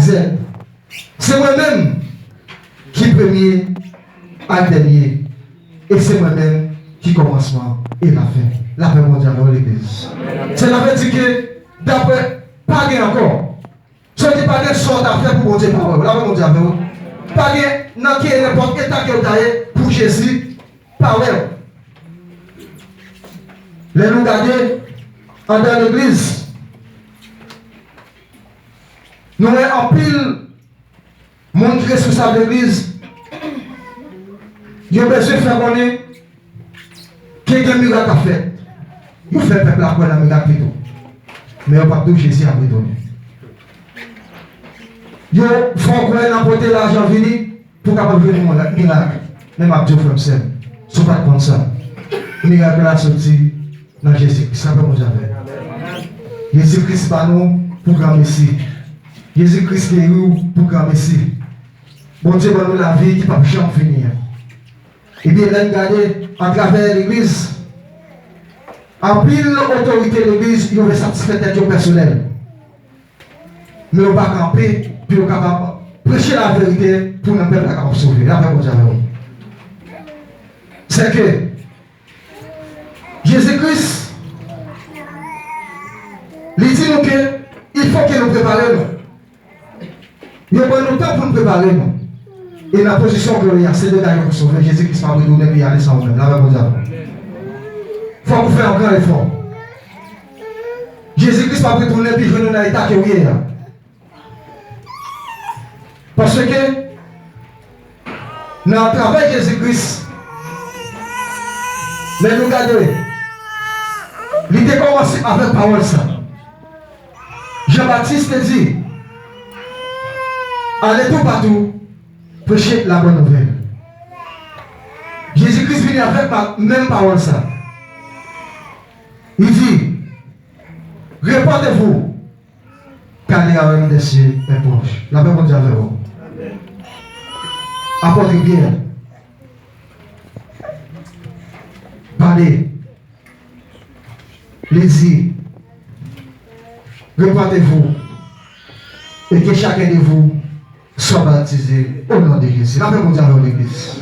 Z. C'est moi-même qui premier à dernier. Et c'est moi-même qui commencement et la fin. La paix mondiale dans l'église. C'est la fait dire que d'après, pas bien encore. Ce n'est pas des sortes d'affaires pour monter par la paix mondiale. Pas bien, n'importe quel état que vous avez pour Jésus, pas vrai. Les nous garder en dans l'église. Nous avons en pile monde qui est responsable de l'église. Il a besoin de faire connaître qu'il y a un miracle à faire. Il fait le peuple à quoi la miracle plutôt. Mais on ne peut pas tout Jésus à donner. Il faut qu'on apporter l'argent venu pour capable venir mon miracle. Même à Dieu comme ça. Ce n'est pas comme ça. Le miracle a sorti dans Jésus-Christ. Ça peut nous avoir. Jésus-Christ pas nous pour grand Messie. Jésus-Christ est nous pour grand Messie. Bon Dieu va nous la vie qui ne peut pas jamais finir. Et bien, là, regardez, à travers l'église, en pile l'autorité de l'église, il veut satisfaire des gens personnels. Mais on va camper, puis on va prêcher la vérité pour nous peuple à sauver. La paix, c'est que Jésus-Christ, il dit nous qu'il faut que nous préparions. Il y a pas temps pour nous préparer. Et la position que il y a, c'est de gagner pour sauver. Jésus-Christ va retourner et aller sans nous-mêmes. La paix, il faut qu'on fasse un grand effort. Jésus-Christ va retourner et venir dans l'état que vous êtes là. Parce que, dans le travail de Jésus-Christ, mais nous regardons, il a commencé avec parole ça. Jean-Baptiste dit, allez tout partout, prêcher la bonne nouvelle. Jésus-Christ vient avec la même parole ça. Il dit, répondez-vous, car les royaume des cieux est proche. La paix mondiale avec vous. Apportez bien. Parlez. Les-y. Répondez-vous. Et que chacun de vous soit baptisé au nom de Jésus. La paix mondiale avec l'église.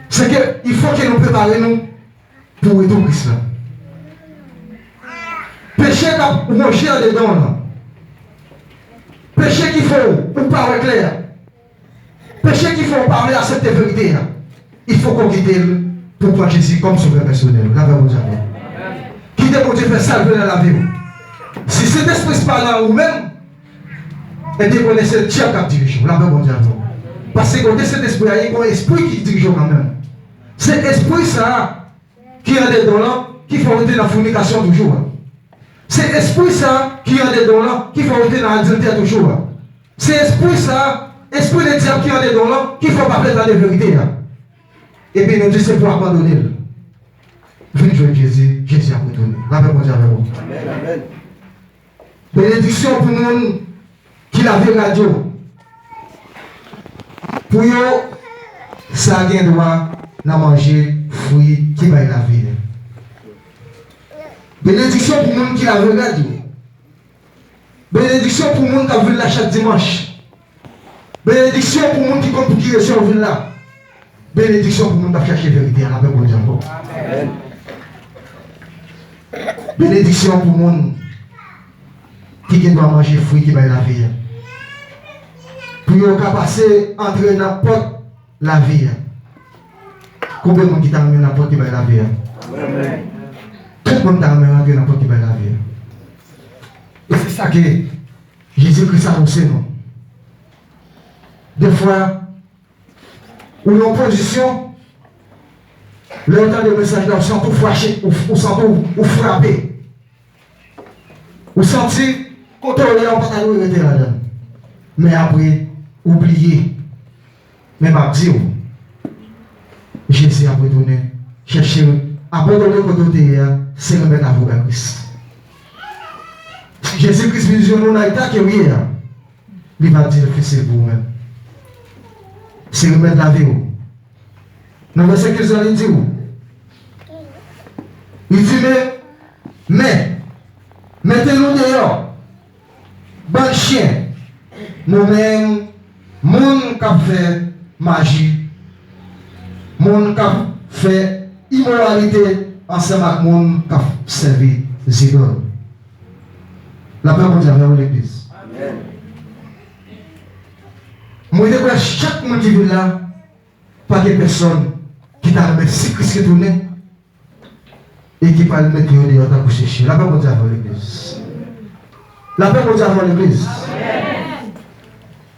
C'est qu'il faut que nous préparions pour être au Christ. Péché qu'on mange dedans là. Péché qu'il faut, ou parler clair. Péché qu'il faut parler à cette vérité là. Il faut qu'on quitte pour prendre Jésus comme sauveur personnel. La paix mondiale. Quittez pour Dieu faire salver dans la vie. Si cet esprit parle là ou même, et bien connaissez le Dieu qui dirige. La paix mondiale. Parce que cet esprit, il y a un esprit qui dirige quand même. C'est l'esprit ça qui est dedans là, qui faut rester dans la fornication toujours. C'est l'esprit ça qui est dedans là, qui faut rester dans l'adultère toujours. C'est l'esprit ça, esprit de diable qui est dedans là, qui faut pas faire dans la vérité. Et puis nous disons c'est pour abandonner. Venez jouer Jésus, Jésus a retourné. La paix mondiale avec vous. Amen. Bénédiction pour nous qui l'avait radio. Pour eux, ça a bien droit à manger fruits qui va la vie. Bénédiction pour les gens qui la regardent. Bénédiction pour les gens qui viennent là chaque dimanche. Bénédiction pour les gens qui comptent pour qui sont là. Bénédiction pour les gens qui cherchent la vérité à la paix pour Dieu. Amen. Bénédiction pour les gens qui doivent manger fruits qui va la vie. Pour qu'ils passer entre n'importe la vie. Combien de gens qui t'amènent n'importe qui va la vie? Amen. Tout le monde t'amène n'importe qui va la vie. Et c'est ça que Jésus-Christ a annoncé nous. Des fois, où l'opposition, le temps de message là, on sent tout fâché, on sent tout frappé. On sent qu'on te regarde, on va pas rester là-dedans. Mais après, oubliez. Mais ma dit, Jésus a retourné, chercher, abandonner côté, c'est remettre à vous à Christ. Jésus-Christ visionne dans l'état que oui, il va dire que c'est vous-même. C'est remettre la vie. Dans le verset que vous allez dire, il dit, mais, mettez-nous dehors, bon chien, nous-mêmes, monde qui fait magie, monde qui fait immoralité, ensemble avec monde qui servi les idoles. La paix mondiale vers l'église. Moi, je crois chaque monde qui vient là, pas de personne qui t'a remis si Christ qui tourne et qui parle de mettre dehors pour chercher. La paix mondiale vers l'église. La paix mondiale vers l'église.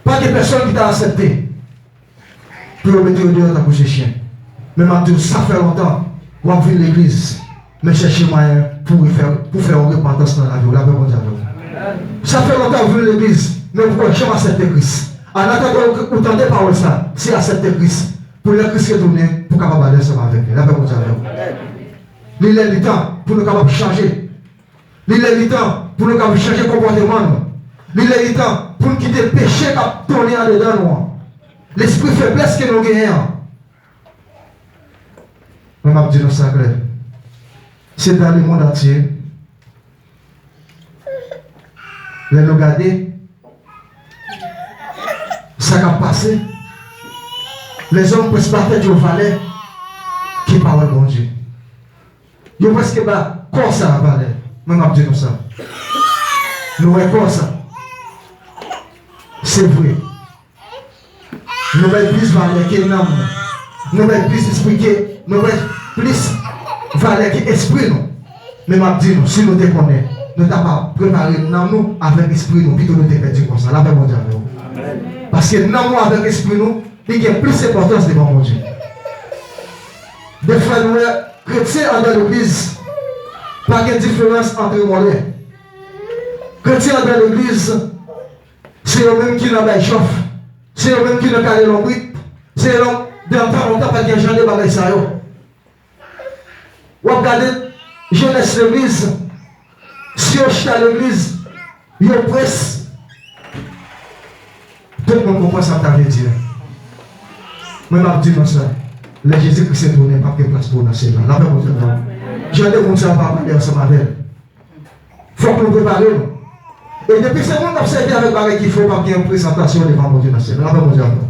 Pas de personne qui t'a accepté pour mettre dehors pour chercher. Mais maintenant, ça fait longtemps qu'on va venir l'église, mais chercher moyen pour faire une repentance dans la vie. La paix mondiale. Ça fait longtemps que vous venez l'église, mais pourquoi jamais accepter Christ? En attendant que vous entendez parole ça, c'est accepter Christ. Pour le Christ retourner, pour capable aller ensemble avec lui. La paix mondiale. Il est le temps pour nous capables changer. Il est le temps pour nous capables changer le comportement. Il est le temps pour nous quitter le péché qui a tourné en dedans nous. L'esprit faiblesse que nous gagnons. Je vais dire ça clair. C'est dans le monde entier. Les nous garder. Ça a passé. Les hommes peuvent se battre du valet qui parle bon Dieu. Ils peuvent se battre comme ça à valet. Même à dire ça. Nous voyons comme ça. C'est vrai. Nous voyons plus valet qui est l'âme. Nous voyons plus esprit qui est. Nous voyons plus valet qui est esprit. Même à dire si nous déconnons, nous n'avons pas préparé nous avec l'esprit, nous plutôt nous déperdu comme ça. La paix mondiale. Parce que nous avec l'esprit, nous, il y a plus d'importance devant mon Dieu. Des fois, nous, chrétiens dans l'église, pas de différence entre nous. Chrétiens dans l'église, c'est eux-mêmes qui n'ont pas chauffe, c'est eux-mêmes qui n'ont pas l'ombre, c'est eux-mêmes dans pas longtemps pas de gens de bagaille ça. Vous regardez, jeunesse l'église, si on chute à l'église, ils pressent. Tout le monde comprend ça que tu avais dit. Mais je dis ça. Les Jésus-Christ est tourné, pas de place pour nous. La paix pour tout le monde. J'ai des gens qui ne pas parler ensemble avec elle. Il faut que nous préparions. Et depuis ce monde observé avec Barré qu'il faut pas qu'il y ait une présentation devant mon Dieu. La paix pour tout le monde.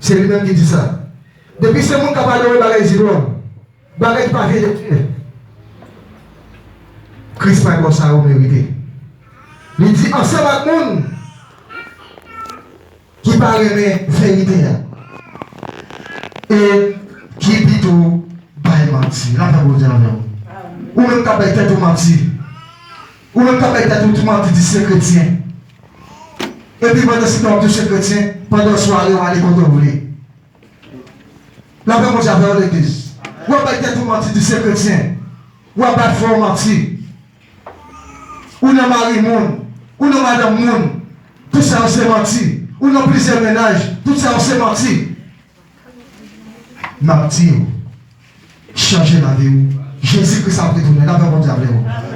C'est lui-même qui dit ça. Depuis ce monde qui a parlé avec Barré Zidouane, Barré qui n'a pas vu de Dieu. Christ n'a pas ça au mérité. Il dit ensemble avec le monde qui parle de vérité et qui dit tout bail menti. La paix pour Dieu. Ou même quand il tête tout menti. Ou même quand il tête tout menti dit c'est chrétien. Et puis pendant ce temps, c'est chrétien, pendant la soirée, on va aller contrôler. La paix pour Dieu dans l'église. Ou même tête tout menti dit c'est chrétien. Ou même pas fort menti. Ou non mari monde. Ou non madame monde. Tout ça on s'est menti. Ou non plusieurs ménages, tout ça on s'est menti. Menti, changer la vie. Jésus-Christ a retourné, la paix pour Dieu.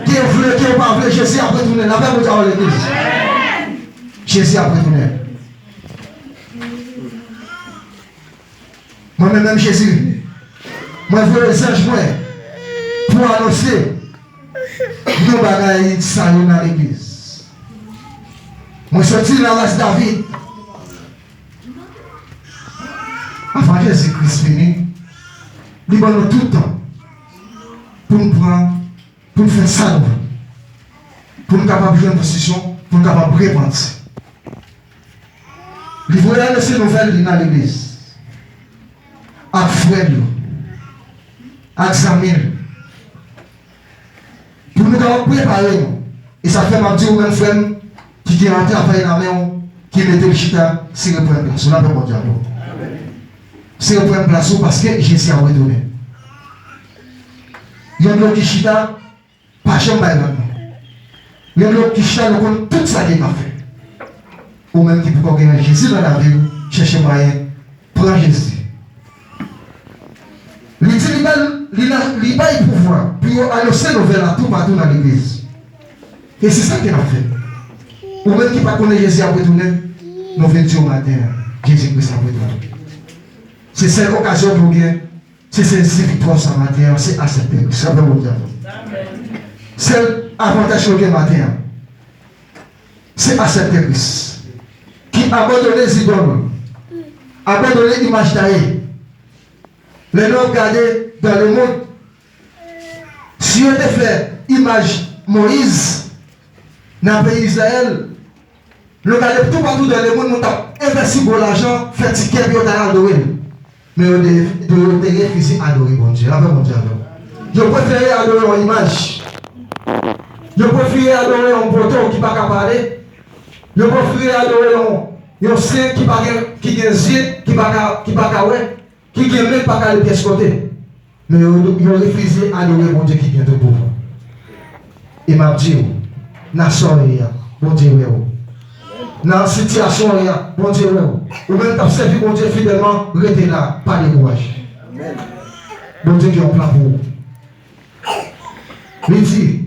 Qui est voulu, qui n'est pas voulu, Jésus a retourné, la paix pour Dieu dans l'église. Jésus a retourné. Moi-même, Jésus, moi, je veux les anges, moi, pour annoncer nos bagailles ça dans l'église. Moi, je suis dans la race David. Avant Jésus-Christ fini, il va nous tout le temps pour nous prendre, pour nous faire ça, pour nous capables de jouer une position, pour nous capables de répondre. Il faut aller laisser nouvelles dans l'église. À frère, à examiner. Pour nous capables de préparer. Et ça fait ma dire au même frère qui est rentré à faire la main, qui mettait le chita, c'est le point de place. On a pas mon diable. C'est le point de place parce que Jésus a retourné. Il y a un autre qui chita, pas jamais maintenant. Il y a un autre qui chita, nous connaissons tout ça qu'il a fait. Ou même qui peut gagner Jésus dans la vie, chercher moyen, prendre Jésus. Il dit, il a le pouvoir, puis annoncer nos vers tout partout dans l'église. Et c'est ça qu'il a fait. Ou même qui ne connaît pas Jésus a retourné, nous venons dire au matin, Jésus-Christ a retourné. C'est cette occasion pour gagner. C'est cette victoire ce matin, c'est accepter. C'est vraiment bien. C'est l'avantage pour gagner matin. C'est accepter Christ. qui abandonne les idoles, abandonne l'image taillée. Les noms regardés dans le monde, si on te fait image Moïse dans le pays d'Israël, nous regardons tout partout dans le monde, nous avons investi pour l'argent, fait ticket, puis on a adoré. Mais on a refusé adorer mon Dieu. Mon Dieu. Je préfère adorer une image. Je préfère adorer un poteau qui ne peut pas parler. Je préfère adorer un saint qui a des yeux, qui ne peut pas qui ne peut même pas aller de ce côté. Mais ils ont refusé d'adorer mon Dieu qui vient de pouvoir. Et m'a dit, nation, mon Dieu, dans la situation, mon Dieu, ou même tu as servi mon Dieu fidèlement, restez là, pas de courage. Mon Dieu qui a un plan pour vous. Il dit,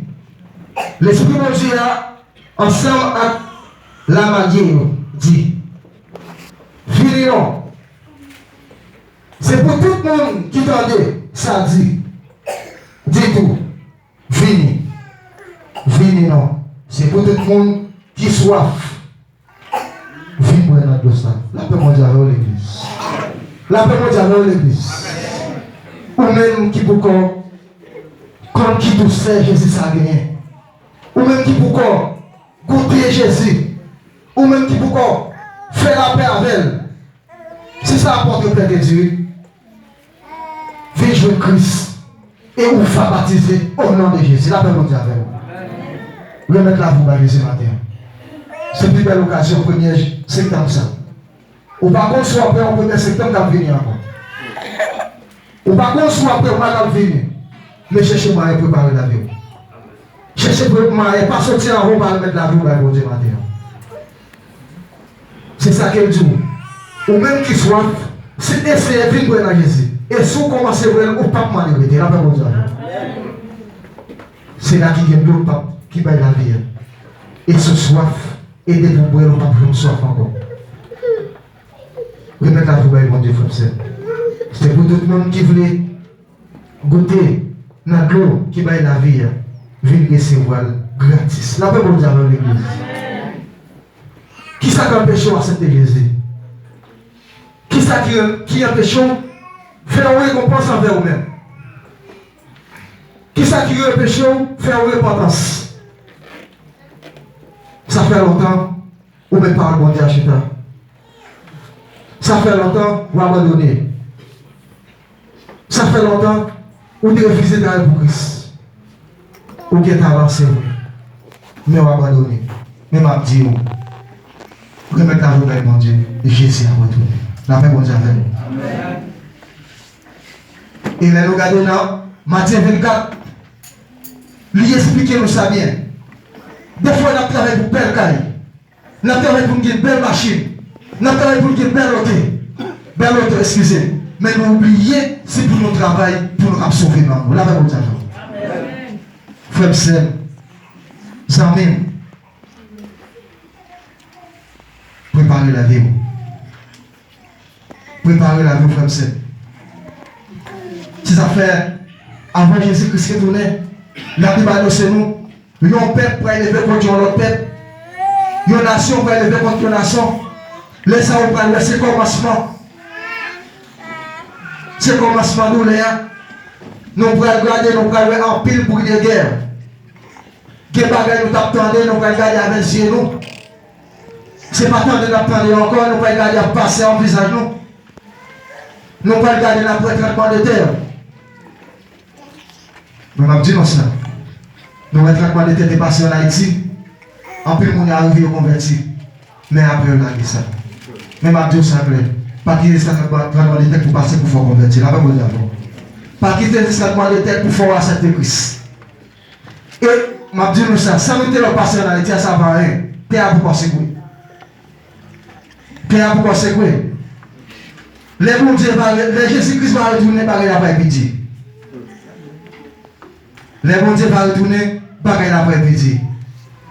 l'Esprit mon Dieu, ensemble avec la magie, dit, venons. C'est pour tout le monde qui tendait, ça dit. Dis tout. Venez. Venez non. C'est pour tout le monde qui soif. Venez pour notre dossier. La paix mondiale à l'église. La paix mondiale à l'église. Ou même qui pour comme qui tout sait Jésus ça a gagné. Ou même qui pour goûter Jésus. Ou même qui pour faire la paix avec elle. Si ça apporte le paix de Dieu. Viens jouer Christ et vous faire baptiser au nom de Jésus. La paix mondiale avec vous. Remettre la vous baptiser ce matin. C'est une plus belle occasion, 1er septembre. Ça. Ou par contre, soit après, au 1er septembre, vous venir encore. Ou par contre, soit après, vous venir. Mais cherchez moi et préparer la vie. Cherchez moi et pas sortir en haut pour mettre la vie au Dieu matin. C'est ça qu'elle dit. Ou même qui soit, c'est essayer de venir dans Jésus. Et si vous commencez à voir, vous ne pouvez pas m'arrêter. La paix mondiale. C'est là qu'il y a l'autre pape qui baille la vie. Et ce soif, aidez-vous boire le pape, je soif encore. Remettez la vie, mon Dieu, frère. C'est pour tout le monde qui voulait goûter dans l'eau qui baille la vie. Venez recevoir gratis. La paix mondiale dans l'église. Qui ça qui empêche à cette église? Qui ça qui empêche faire une récompense envers vous-même? Qui ça qui empêche faire une repentance? Ça fait longtemps, ou même pas le bon Dieu acheter. Ça fait longtemps, vous abandonnez. Ça fait longtemps, vous refusez d'aller pour Christ. Ou qui est avancé, mais vous abandonnez. Mais je dis, remettez la journée, mon Dieu, et Jésus a retourné. La paix, mon Dieu, avec vous. Amen. Et là, nous regardons dans Matthieu 24, lui expliquer nous ça bien. Des fois, nous travaillons pour belle caille. Nous travaillons pour une belle machine. Nous travaillons pour une belle auto. Belle auto, excusez. Mais nous oublions, c'est pour nous travailler, pour nous sauver. La paix, mon Dieu. Amen. Frère Sem, Zamim, préparez la vie. Préparez la vie, frère Sem. Si ça fait avant Jésus-Christ retourné, la Bible annonce nous, un peuple pour élever contre l'autre peuple, une nation pour élever contre une nation. Laissez nous prendre ce commencement. Ce commencement nous là, nous pouvons regarder, nous pouvons regarder en pile pour des guerres. Quel bagage nous t'attendons, nous pouvons regarder avec les yeux nous. Ce n'est pas tant de nous attendre encore, nous pouvons regarder à passer en visage nous. Nous pouvons regarder après traitement de terre. Nous avons dit ça. Nous avons traitement de terre passé en Haïti. En plus, nous sommes arrivés au converti. Mais après, on a dit ça. Mais je dis ça, pas quitter ce traitement de terre pour passer pour faire convertir. Là, vous dire. Pas quitter ce traitement de terre pour faire accepter Christ. Et je dis ça. Ça nous était passé en Haïti, ça va rien. Terre pour passer quoi? Terre pour passer quoi? Les Jésus-Christ va retourner par la paix pitié. Les bons dieux vont retourner par l'après-midi.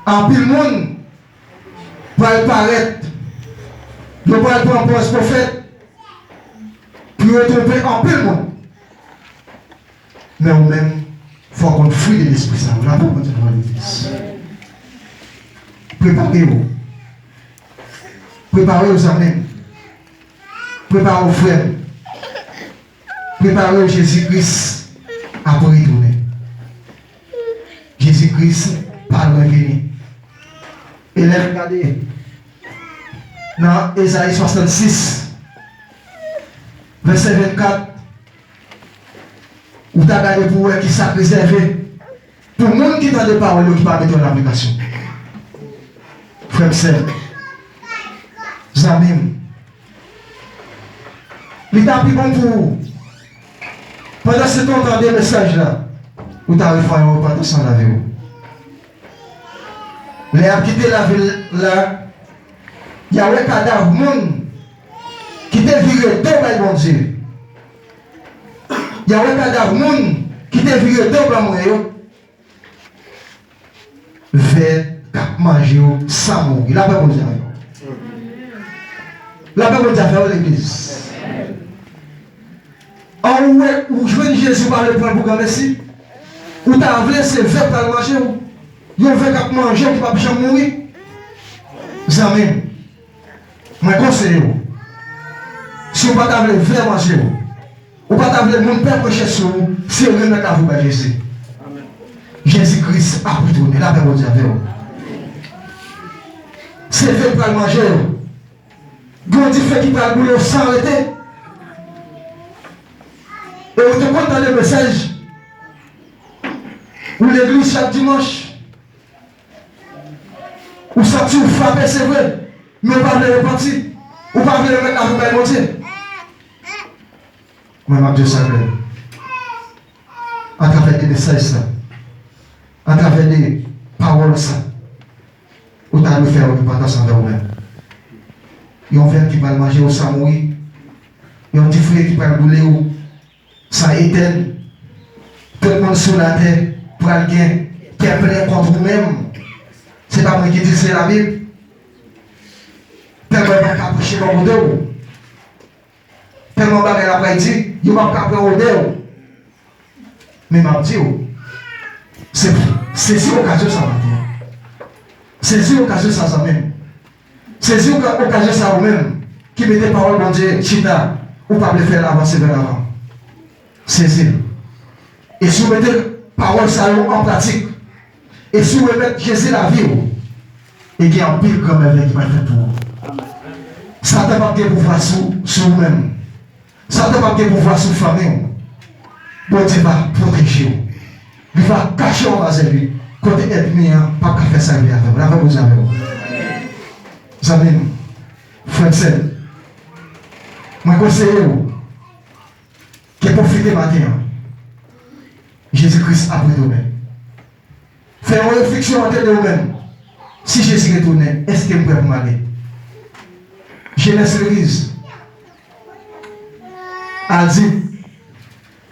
En pile monde va paraître. Nous va prendre pour ce prophète. Puis retrouver en pile monde. Mais nous-mêmes, il faut qu'on fuit de l'esprit Saint. On n'a pas besoin de l'église. Préparez-vous. Préparez aux amis. Préparez aux frères. Préparez Jésus-Christ à pour retourner. Jésus-Christ par revenir. Et là, regardez, dans Ésaïe 66, verset 24, où tu as regardé pour eux qui s'est réservé pour le monde qui t'a des paroles qui va mettre en application. Frère, sœur, Zamim, il t'a pris bon pour vous. Pendant ce temps, tu as des messages là, où tu as refait un repas sans la vie. Les a quitté la ville là, il y a un cadavre monde qui t'a viré deux par bon Dieu. Il y a un cadavre monde qui t'a viré deux par moi. Vers cap manger sans mourir. La paix bon Dieu. La paix bon Dieu fait l'église. En où je veux Jésus par le point pour grand merci. Où tu as voulu c'est vers pour manger. Il y a un vers cap manger qui va pas mourir. Zamen. Moi conseille. Si vous ne pas voulu vers manger. Ou pas voulu mon père prêcher sur vous, c'est le même qu'à vous par Jésus. Jésus-Christ a retourné. La paix bon Dieu avec vous. C'est fait pour manger. Dieu dit fait qui parle boulot sans arrêter. Et vous te comptez le message où l'église chaque dimanche, où ça tue, frapper, c'est vrai, mais on parle de repentir, on parle de mettre à vous par Dieu. Moi, Dieu s'appelle. À travers des messages, à travers des paroles, où tu as fait une repentance envers vous-même. Il y a un verre qui va manger au sang mourir. Il y a un petit frère qui va bouler au sang éteint. Tout le monde sur la terre pour quelqu'un qui est plein contre vous-même. Ce n'est pas moi qui dis, c'est la Bible. Tellement il va capucher dans le dos. Tellement il va après dire, il va capucher au dos. Mais je dis, c'est si occasion ça va dire. C'est si occasion ça même. C'est si occasion ça vous-même qui mettez parole dans Dieu, chita, ou pas le faire avancer vers l'avant. Saisir. Et si vous mettez parole ça en pratique, et si vous mettez Jésus la vie, et qu'il y a un pile comme elle qui va faire pour vous. Ça ne va pas pouvoir sur vous-même. Ça ne va pas pouvoir sur la famille. Bon Dieu va protéger vous. Il va cacher en bas de lui. Côté ennemi, pas qu'à faire ça avec vous. Là, vous avez vous. Amen. Frère, moi, conseille vous qui profitez matin. Jésus-Christ a pardonné. Faites une réflexion en tête de vous-même. Si Jésus retourne, est-ce qu'il est prêt pour m'aller? Je laisse l'église. A dit,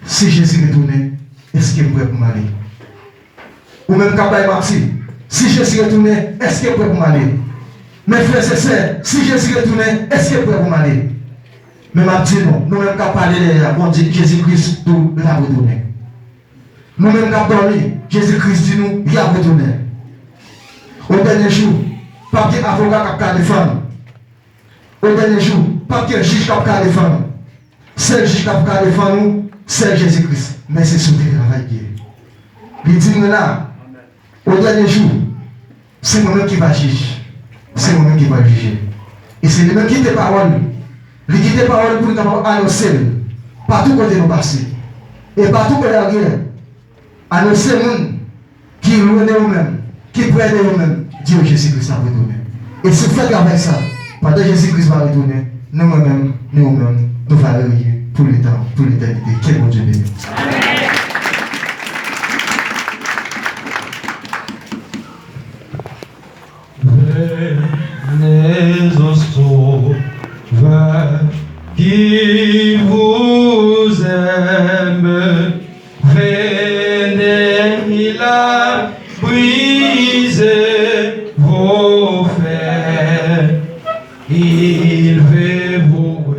si Jésus retourne, est-ce qu'il est prêt pour m'aller? Ou même quand il m'a dit, si Jésus retourne, est-ce qu'il est prêt pour m'aller? Mes frères et sœurs, si Jésus retourne, est-ce qu'il est prêt pour m'aller? Mais m'a dit non, nous-mêmes quand parler de bon Dieu, Jésus-Christ nous l'a retourné. Nous-mêmes quand parler, Jésus-Christ dit nous, il a retourné. Au dernier jour, pas qu'il avocat qui a défendre. Au dernier jour, pas qu'il juge qui a défendre. C'est le juge qui a défendre nous, c'est Jésus-Christ. Mais c'est ce travail qui est. Il dit là, au dernier jour, c'est moi-même qui va juger. C'est moi-même qui va juger. Et c'est lui-même qui te parole. Il quitte parole pour nous annoncer. Partout côté nous passer. Et partout côté la guerre. Annoncer les gens qui loin de nous-mêmes, qui prennent de nous-mêmes. Dieu Jésus-Christ va retourner. Et si vous faites avec ça, pendant que Jésus-Christ va retourner, nous-mêmes, nous allons régner pour le temps, pour l'éternité. Quel bon Dieu béni. Les sauveurs qui vous aiment, venez, il a brisé vos fers, il veut vous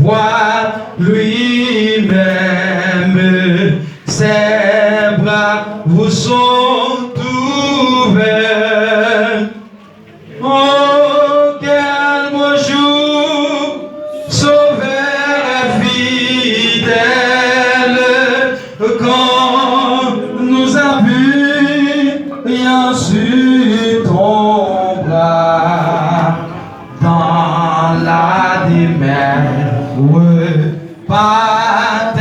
recevoir lui-même, ses bras vous sont ouverts. Oh, Rien sur ton bras dans la demeure. Pas